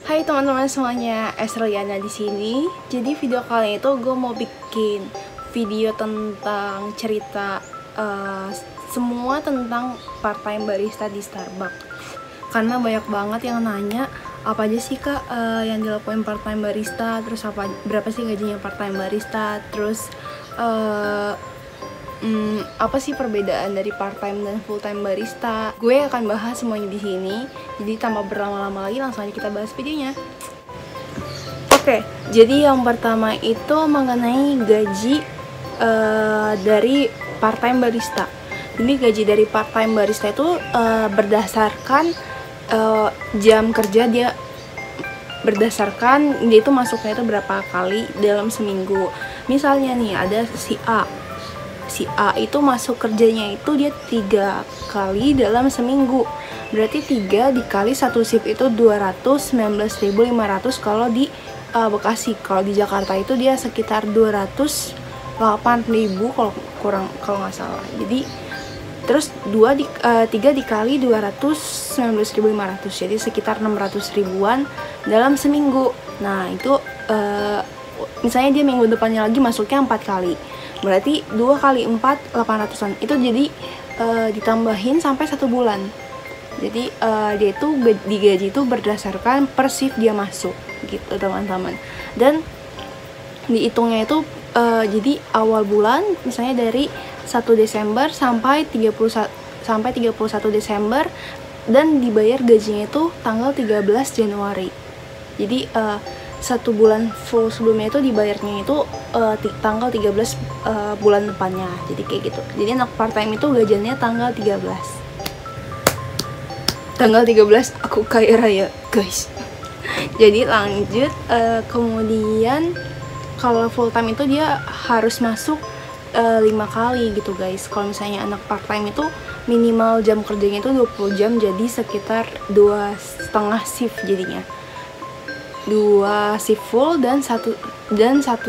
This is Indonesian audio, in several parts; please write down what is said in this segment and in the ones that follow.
Hai teman-teman semuanya, Esriana di sini. Jadi video kali ini tuh gue mau bikin video tentang cerita semua tentang part-time barista di Starbucks. Karena banyak banget yang nanya apa aja sih kak yang dilakuin part-time barista, terus berapa sih gajinya part-time barista, terus apa sih perbedaan dari part-time dan full-time barista? Gue akan bahas semuanya di sini. Jadi tanpa berlama-lama lagi, langsung aja kita bahas videonya. Oke, jadi yang pertama itu mengenai gaji dari part-time barista. Jadi gaji dari part-time barista itu berdasarkan jam kerja dia, berdasarkan dia itu masuknya itu berapa kali dalam seminggu. Misalnya nih ada si A itu masuk kerjanya itu dia 3 kali dalam seminggu. Berarti 3 dikali 1 shift itu 219.500 kalau di Bekasi. Kalau di Jakarta itu dia sekitar 208.000 kalau nggak salah. Jadi terus 3 dikali 219.500 jadi sekitar 600 ribuan dalam seminggu. Nah itu misalnya dia minggu depannya lagi masuknya 4 kali, berarti 2 kali 4 800-an. Itu jadi ditambahin sampai 1 bulan. Jadi dia itu digaji itu berdasarkan per shift dia masuk gitu teman-teman. Dan dihitungnya itu jadi awal bulan misalnya dari 1 Desember sampai 31 Desember, dan dibayar gajinya itu tanggal 13 Januari. Jadi 1 bulan full sebelumnya itu dibayarnya itu tanggal 13 bulan depannya. Jadi kayak gitu. Jadi anak part time itu gajiannya tanggal 13. Tanggal 13 aku kaya raya, guys. Jadi lanjut, kemudian kalau full time itu dia harus masuk 5 kali gitu guys. Kalau misalnya anak part time itu minimal jam kerjanya itu 20 jam, jadi sekitar 2,5 shift jadinya. 2 shift full dan satu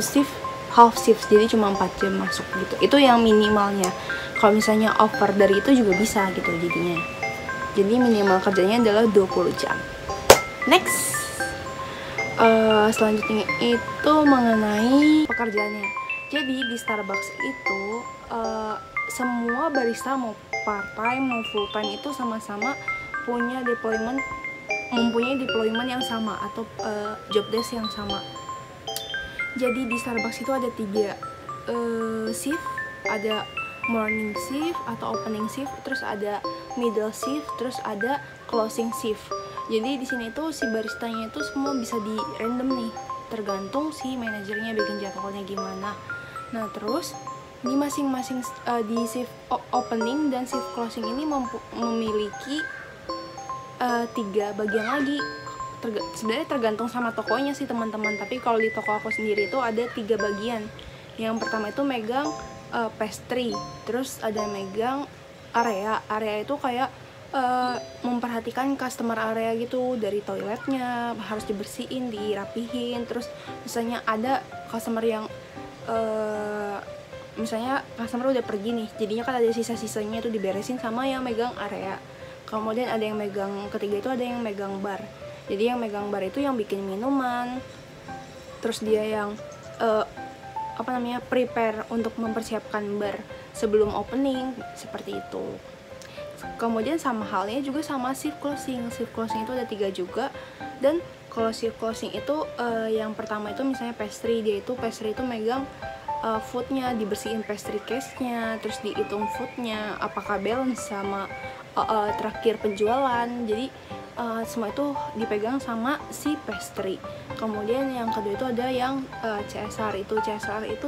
shift half shift, jadi cuma 4 jam masuk gitu. Itu yang minimalnya. Kalau misalnya over dari itu juga bisa gitu jadinya. Jadi minimal kerjanya adalah 20 jam. Next, selanjutnya itu mengenai pekerjaannya. Jadi di Starbucks itu semua barista mau part time mau full time itu sama-sama mempunyai deployment yang sama atau job desk yang sama. Jadi di Starbucks itu ada 3 shift, ada morning shift atau opening shift, terus ada middle shift, terus ada closing shift. Jadi di sini tuh si baristanya itu semua bisa di random nih, tergantung si manajernya bikin jadwalnya gimana. Nah terus di masing-masing di shift opening dan shift closing ini memiliki 3 bagian lagi. Sebenarnya tergantung sama tokonya sih teman-teman, tapi kalau di toko aku sendiri itu ada 3 bagian. Yang pertama itu megang pastry, terus ada megang area itu kayak memperhatikan customer area gitu, dari toiletnya harus dibersihin, dirapihin. Terus misalnya ada customer yang misalnya customer udah pergi nih, jadinya kan ada sisa-sisanya itu diberesin sama yang megang area. Kemudian ada yang megang ketiga itu ada yang megang bar. Jadi yang megang bar itu yang bikin minuman, terus dia yang prepare untuk mempersiapkan bar sebelum opening, seperti itu. Kemudian sama halnya juga sama shift closing. Shift closing itu ada 3 juga. Dan kalau shift closing itu yang pertama itu misalnya pastry, dia itu pastry itu megang foodnya, dibersihin pastry case-nya, terus dihitung foodnya apakah balance sama terakhir penjualan. Jadi semua itu dipegang sama si pastry. Kemudian yang kedua itu ada yang CSR itu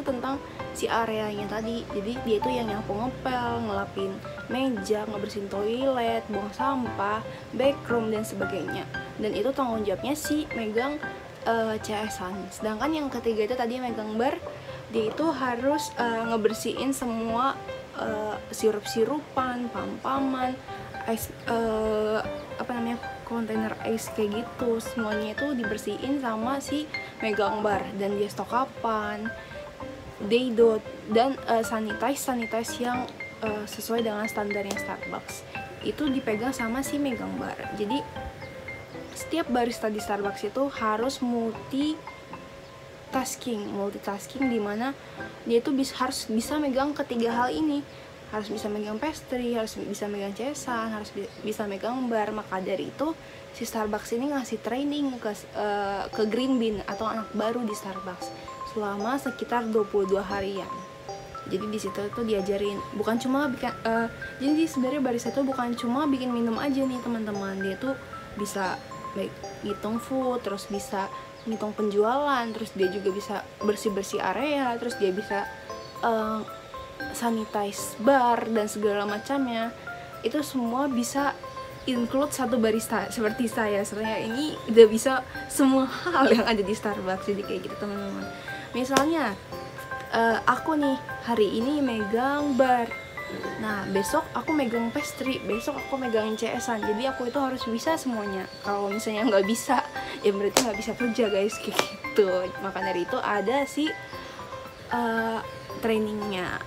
tentang si areanya tadi. Jadi dia itu yang nyapu ngepel, ngelapin meja, ngebersihin toilet, buang sampah, backroom dan sebagainya. Dan itu tanggung jawabnya si megang CS-an. Sedangkan yang ketiga itu tadi megang bar, dia itu harus ngebersihin semua sirup-sirupan, pam-paman, ice kontainer ice kayak gitu. Semuanya itu dibersihin sama si megang bar, dan dia stok kapan, day dot, dan sanitize yang sesuai dengan standarnya Starbucks itu dipegang sama si megang bar. Jadi setiap barista di Starbucks itu harus multitasking dimana dia itu harus bisa megang ketiga hal ini, harus bisa megang pastry, harus bisa megang cesan, harus bisa megang bar. Maka dari itu si Starbucks ini ngasih training ke Green Bean atau anak baru di Starbucks selama sekitar 22 harian. Jadi di situ tuh diajarin bukan cuma bikin jadi sebenarnya barista itu bukan cuma bikin minum aja nih teman-teman, dia tuh bisa ngitung food, terus bisa ngitung penjualan, terus dia juga bisa bersih-bersih area, terus dia bisa sanitize bar dan segala macamnya. Itu semua bisa include satu barista seperti saya ini udah bisa semua hal yang ada di Starbucks. Jadi kayak gitu teman-teman. Misalnya aku nih hari ini megang bar, nah besok aku megang pastry, besok aku megang CS-an. Jadi aku itu harus bisa semuanya. Kalau misalnya nggak bisa, ya berarti nggak bisa kerja guys, kayak gitu. Maka dari itu ada sih trainingnya.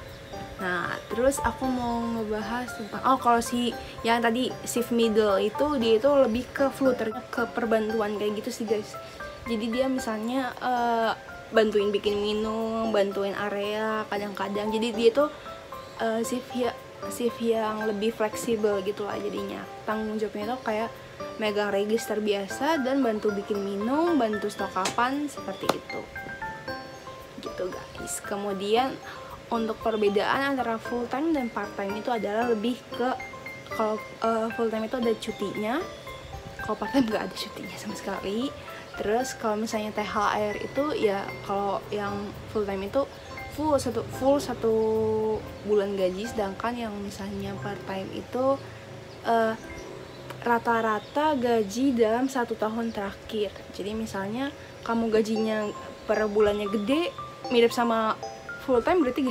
Nah terus aku mau ngebahas tentang kalau si yang tadi shift middle itu dia itu lebih ke flutter, ke perbantuan kayak gitu sih guys. Jadi dia misalnya bantuin bikin minum, bantuin area kadang-kadang. Jadi dia tuh shift yang lebih fleksibel gitu lah jadinya. Tanggung jawabnya tuh kayak megang register biasa dan bantu bikin minum, bantu stokapan seperti itu. Gitu guys. Kemudian untuk perbedaan antara full time dan part time itu adalah lebih ke kalau full time itu ada cutinya, kalau part time nggak ada cutinya sama sekali. Terus kalau misalnya THR itu ya kalau yang full time itu full satu bulan gaji, sedangkan yang misalnya part time itu rata-rata gaji dalam 1 tahun terakhir. Jadi misalnya kamu gajinya per bulannya gede mirip sama full time, berarti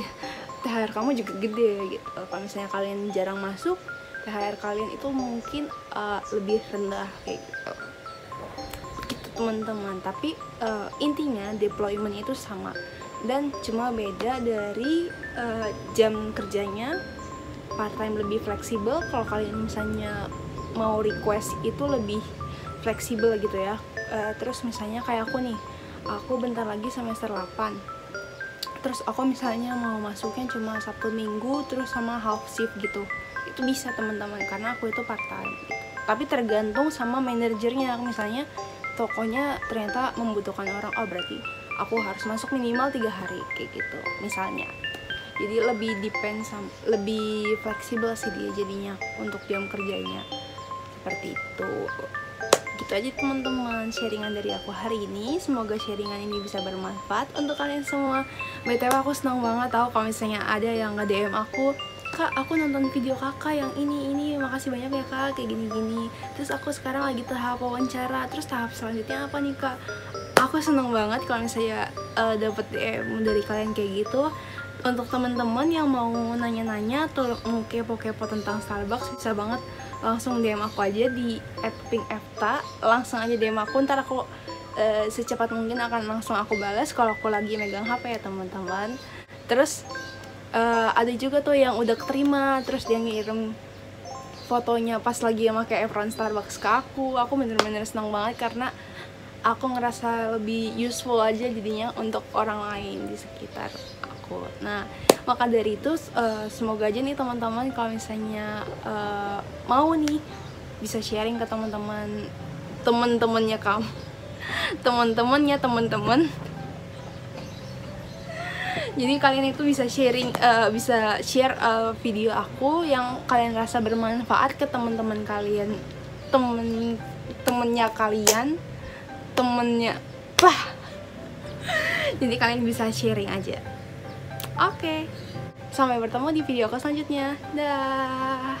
THR kamu juga gede gitu. Kalau misalnya kalian jarang masuk, THR kalian itu mungkin lebih rendah kayak gitu teman-teman. Tapi intinya deployment itu sama dan cuma beda dari jam kerjanya. Part time lebih fleksibel, kalau kalian misalnya mau request itu lebih fleksibel gitu ya. Terus misalnya kayak aku nih, aku bentar lagi semester 8, terus aku misalnya mau masuknya cuma Sabtu Minggu terus sama half shift gitu, itu bisa teman-teman karena aku itu part time gitu. Tapi tergantung sama manajernya. Misalnya tokonya ternyata membutuhkan orang, berarti aku harus masuk minimal 3 hari kayak gitu misalnya. Jadi lebih lebih fleksibel sih dia jadinya untuk jam kerjanya seperti itu. Gitu aja teman-teman sharingan dari aku hari ini. Semoga sharingan ini bisa bermanfaat untuk kalian semua. BTW aku senang banget tahu kalau misalnya ada yang nge-DM aku, "Kak, aku nonton video kakak yang ini, makasih banyak ya kak, kayak gini-gini. Terus aku sekarang lagi tahap wawancara, terus tahap selanjutnya apa nih kak?" Aku seneng banget kalau misalnya dapet DM dari kalian kayak gitu. Untuk teman-teman yang mau nanya-nanya atau mau kepo-kepo tentang Starbucks, bisa banget langsung DM aku aja di @pinkefta. Langsung aja DM aku, ntar aku secepat mungkin akan langsung aku balas kalau aku lagi megang HP ya teman-teman. Terus ada juga tuh yang udah keterima, terus dia ngirim fotonya pas lagi pakai apron Starbucks ke aku. Aku bener-bener senang banget karena aku ngerasa lebih useful aja jadinya untuk orang lain di sekitar aku. Nah maka dari itu semoga aja nih teman-teman kalau misalnya mau nih bisa sharing ke teman-temannya kamu, teman-teman. Jadi kalian itu bisa share video aku yang kalian rasa bermanfaat ke teman-teman kalian, temennya kalian, jadi kalian bisa sharing aja. Oke. Sampai bertemu di video aku selanjutnya. Dah.